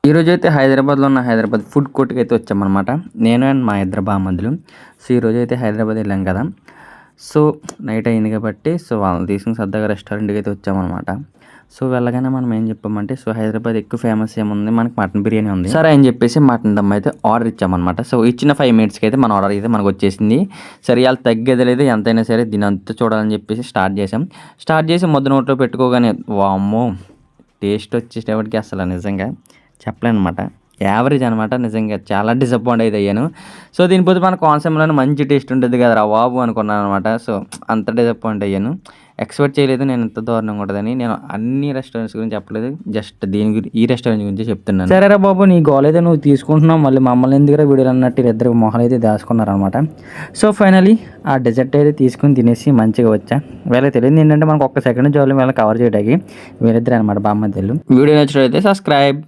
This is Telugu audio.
ఈరోజైతే హైదరాబాద్లో ఉన్న హైదరాబాద్ ఫుడ్ కోర్ట్కి అయితే వచ్చామన్నమాట. నేను అండ్ మా ఇద్దరు బామ్మర్దులు. సో ఈరోజైతే హైదరాబాద్ వెళ్ళాం కదా. సో నైట్ అయింది కాబట్టి సో వాళ్ళని తీసుకుని సరదాగా రెస్టారెంట్కి అయితే వచ్చామన్నమాట. సో వెళ్ళగానే మనం ఏం చెప్పామంటే సో హైదరాబాద్ ఎక్కువ ఫేమస్ ఏముంది, మనకి మటన్ బిర్యానీ ఉంది సరే అని చెప్పేసి మటన్ దమ్ అయితే ఆర్డర్ ఇచ్చామన్నమాట. సో ఇచ్చిన 5 మినిట్స్కి అయితే మన ఆర్డర్ అయితే మనకు వచ్చేసింది. సరే వాళ్ళు తగ్గేది లేదు, ఎంతైనా సరే దీని అంతా చూడాలని చెప్పేసి స్టార్ట్ చేసి ముద్ద నోట్లో పెట్టుకోగానే వామ్మో టేస్ట్ వచ్చేటప్పటికి అసలు నిజంగా చెప్పలేను అనమాట. యావరేజ్ అనమాట. నిజంగా చాలా డిసప్పాయింట్ అయితే అయ్యాను. సో దీనిపోతే మన కోనసీమలోనే మంచి టేస్ట్ ఉంటుంది కదరా బాబు అనుకున్నాను అనమాట. సో అంత డిసప్పాయింట్ అయ్యాను. ఎక్స్పెక్ట్ చేయలేదు నేను ఇంత దారుణంగా ఉంటుందని. నేను అన్ని రెస్టారెంట్స్ గురించి చెప్పలేదు, జస్ట్ ఈ రెస్టారెంట్ గురించి చెప్తున్నాను. సరేరా బాబు నీ గోల్ అయితే నువ్వు తీసుకుంటున్నావు, మళ్ళీ మమ్మల్ని ఎందుకు వీడియోలు అన్నట్టు ఇద్దరు మొహలు అయితే దాచుకున్నారనమాట. సో ఫైనలీ ఆ డెజర్ట్ అయితే తీసుకుని తినేసి మంచిగా వచ్చా. వీళ్ళకి తెలియదు ఏంటంటే మనకు ఒక్క సెకండ్ జాబ్లో వీళ్ళని కవర్ చేయడానికి వీళ్ళిద్దరు అనమాట బామ్మద్దెళ్ళు. వీడియో నచ్చినట్లయితే సబ్స్క్రైబ్.